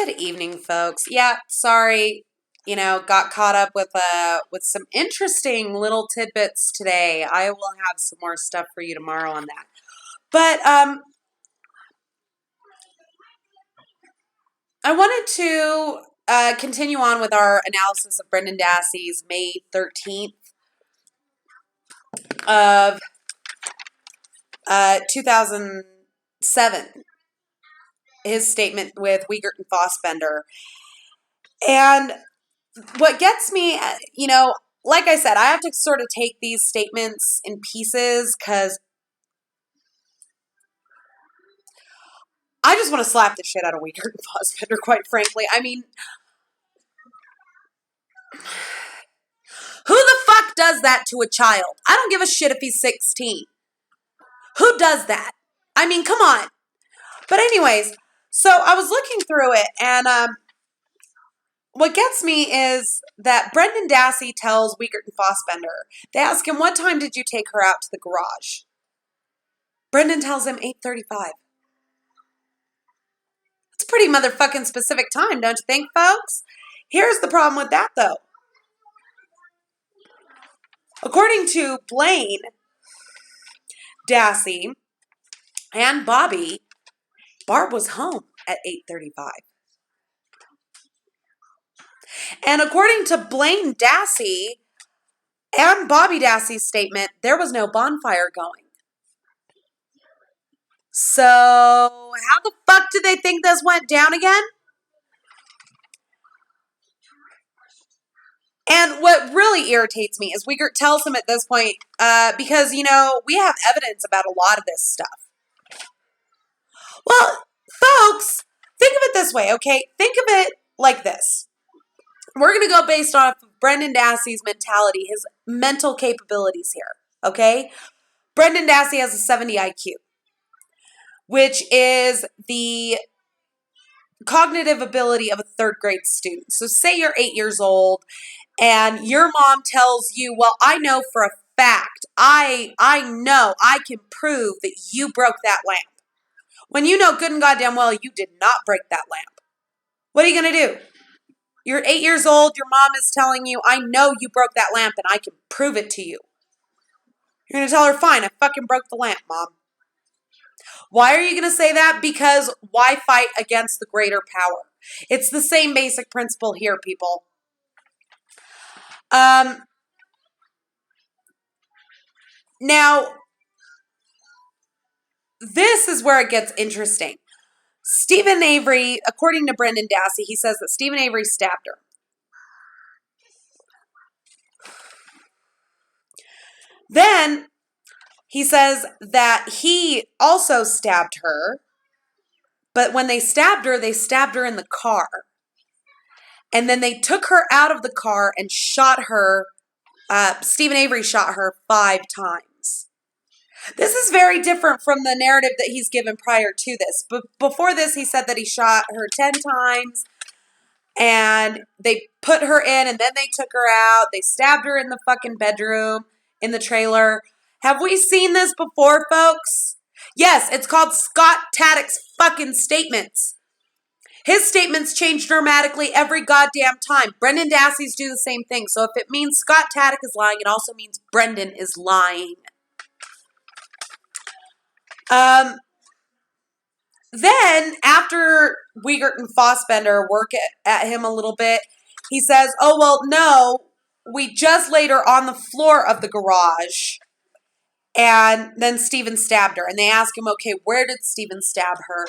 Good evening, folks. Yeah, sorry, got caught up with some interesting little tidbits today. I will have some more stuff for you tomorrow on that. But I wanted to continue on with our analysis of Brendan Dassey's May 13th of 2007, his statement with Wiegert and Fossbender. And what gets me, like I said, I have to sort of take these statements in pieces because I just want to slap the shit out of Wiegert and Fossbender, quite frankly. I mean, who the fuck does that to a child? I don't give a shit if he's 16. Who does that? I mean, come on. But anyways, so I was looking through it, and what gets me is that Brendan Dassey tells Wiegert and Fossbender, they ask him, what time did you take her out to the garage? Brendan tells him 8:35. It's a pretty motherfucking specific time, don't you think, folks? Here's the problem with that, though. According to Blaine Dassey and Bobby, Barb was home at 8:35. And according to Blaine Dassey and Bobby Dassey's statement, there was no bonfire going. So, how the fuck did they think this went down again? And what really irritates me is Wiegert tells him at this point, because, we have evidence about a lot of this stuff. Well, folks, think of it this way, okay? Think of it like this. We're going to go based off of Brendan Dassey's mentality, his mental capabilities here, okay? Brendan Dassey has a 70 IQ, which is the cognitive ability of a third grade student. So say you're 8 years old and your mom tells you, well, I know for a fact, I know I can prove that you broke that lamp. When you know good and goddamn well you did not break that lamp. What are you going to do? You're 8 years old, your mom is telling you, I know you broke that lamp and I can prove it to you. You're going to tell her, fine, I fucking broke the lamp, Mom. Why are you going to say that? Because why fight against the greater power? It's the same basic principle here, people. Now, this is where it gets interesting. Stephen Avery, according to Brendan Dassey, he says that Stephen Avery stabbed her. Then he says that he also stabbed her, but when they stabbed her in the car. And then they took her out of the car and shot her. Stephen Avery shot her 5 times. This is very different from the narrative that he's given prior to this. But before this, he said that he shot her 10 times. And they put her in and then they took her out. They stabbed her in the fucking bedroom, in the trailer. Have we seen this before, folks? Yes, it's called Scott Taddock's fucking statements. His statements change dramatically every goddamn time. Brendan Dassey's do the same thing. So if it means Scott Taddock is lying, it also means Brendan is lying. Then, after Wiegert and Fossbender work at him a little bit, he says, oh, well, no, we just laid her on the floor of the garage, and then Stephen stabbed her. And they ask him, okay, where did Stephen stab her?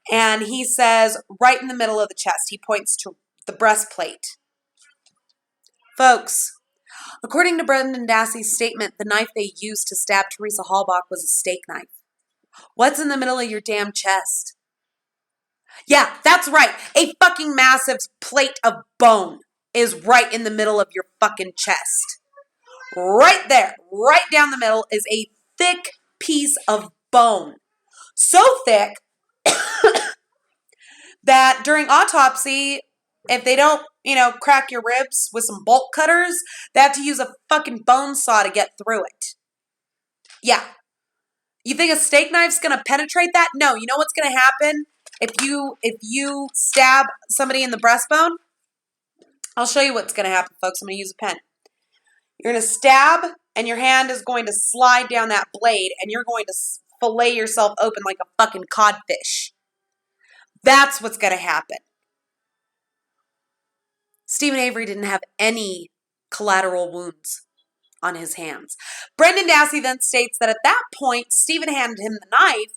And he says, right in the middle of the chest. He points to the breastplate. Folks, according to Brendan Dassey's statement, the knife they used to stab Teresa Halbach was a steak knife. What's in the middle of your damn chest? Yeah, that's right. A fucking massive plate of bone is right in the middle of your fucking chest. Right there, right down the middle is a thick piece of bone. So thick that during autopsy, if they don't, crack your ribs with some bolt cutters, they have to use a fucking bone saw to get through it. Yeah. You think a steak knife's going to penetrate that? No. You know what's going to happen? if you stab somebody in the breastbone, I'll show you what's going to happen, folks. I'm going to use a pen. You're going to stab, and your hand is going to slide down that blade, and you're going to fillet yourself open like a fucking codfish. That's what's going to happen. Stephen Avery didn't have any collateral wounds on his hands. Brendan Dassey then states that at that point, Stephen handed him the knife.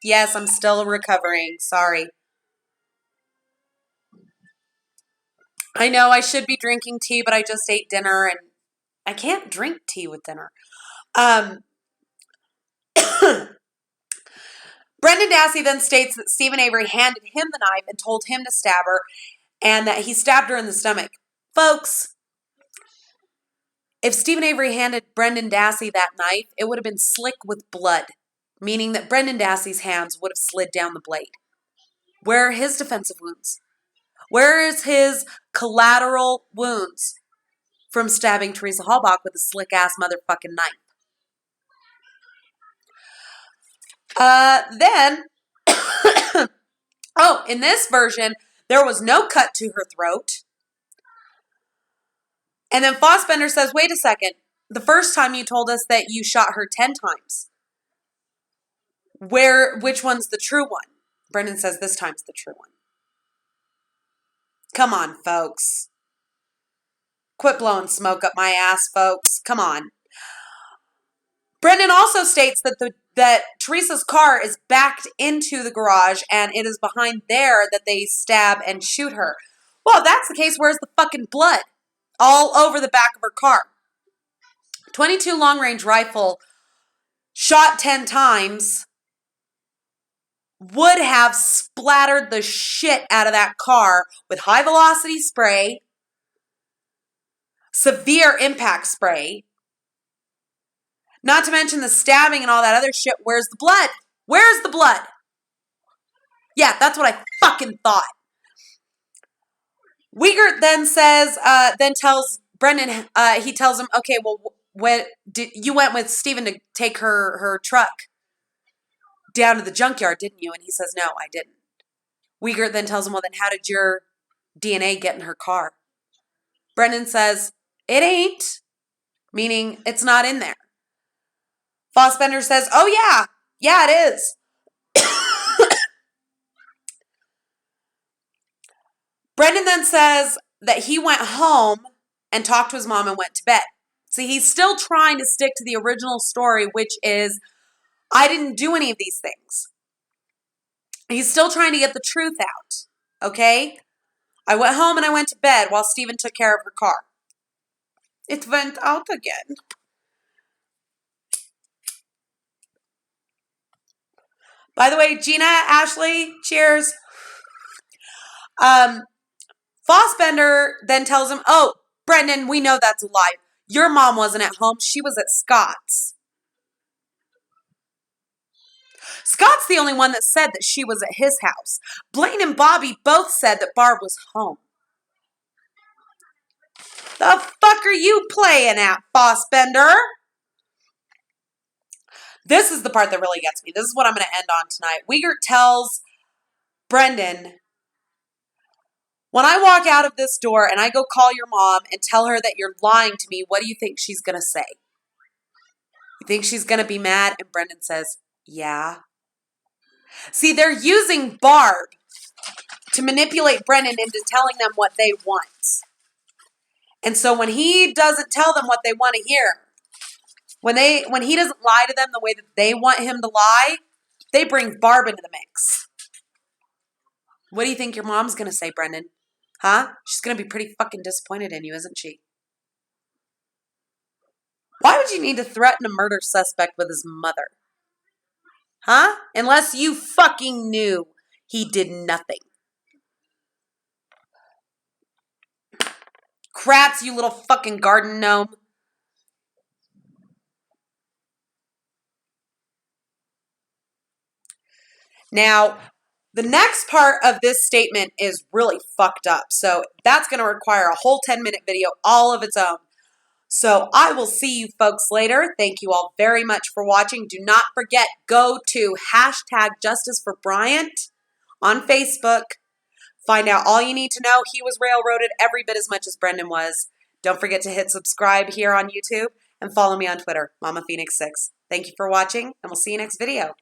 Yes, I'm still recovering. Sorry. I know I should be drinking tea, but I just ate dinner, and I can't drink tea with dinner. Brendan Dassey then states that Stephen Avery handed him the knife and told him to stab her, and that he stabbed her in the stomach. Folks, if Stephen Avery handed Brendan Dassey that knife, it would have been slick with blood, meaning that Brendan Dassey's hands would have slid down the blade. Where are his defensive wounds? Where is his collateral wounds from stabbing Teresa Halbach with a slick-ass motherfucking knife? Then, oh, in this version, there was no cut to her throat. And then Fassbender says, wait a second. The first time you told us that you shot her 10 times. Which one's the true one? Brendan says this time's the true one. Come on, folks. Quit blowing smoke up my ass, folks. Come on. Brendan also states that Teresa's car is backed into the garage, and it is behind there that they stab and shoot her. Well, if that's the case, where's the fucking blood? All over the back of her car. 22 long-range rifle shot 10 times would have splattered the shit out of that car with high-velocity spray, severe impact spray, not to mention the stabbing and all that other shit. Where's the blood? Where's the blood? Yeah, that's what I fucking thought. Wiegert then tells Brendan, he tells him, okay, well, you went with Stephen to take her truck down to the junkyard, didn't you? And he says, no, I didn't. Wiegert then tells him, well, then how did your DNA get in her car? Brendan says, it ain't, meaning it's not in there. Fassbender says, oh yeah, it is. Brendan then says that he went home and talked to his mom and went to bed. See, he's still trying to stick to the original story, which is, I didn't do any of these things. He's still trying to get the truth out, okay? I went home and I went to bed while Stephen took care of her car. It went out again. By the way, Gina, Ashley, cheers. Fassbender then tells him, oh, Brendan, we know that's a lie. Your mom wasn't at home. She was at Scott's. Scott's the only one that said that she was at his house. Blaine and Bobby both said that Barb was home. The fuck are you playing at, Fassbender? This is the part that really gets me. This is what I'm going to end on tonight. Wiegert tells Brendan, when I walk out of this door and I go call your mom and tell her that you're lying to me, what do you think she's going to say? You think she's going to be mad? And Brendan says, yeah. See, they're using Barb to manipulate Brendan into telling them what they want. And so when he doesn't tell them what they want to hear, when he doesn't lie to them the way that they want him to lie, they bring Barb into the mix. What do you think your mom's going to say, Brendan? Huh? She's going to be pretty fucking disappointed in you, isn't she? Why would you need to threaten a murder suspect with his mother? Huh? Unless you fucking knew he did nothing. Kratz, you little fucking garden gnome. Now, the next part of this statement is really fucked up. So that's going to require a whole 10-minute video all of its own. So I will see you folks later. Thank you all very much for watching. Do not forget, go to hashtag Justice for Bryant on Facebook. Find out all you need to know. He was railroaded every bit as much as Brendan was. Don't forget to hit subscribe here on YouTube and follow me on Twitter, Mama Phoenix 6. Thank you for watching, and we'll see you next video.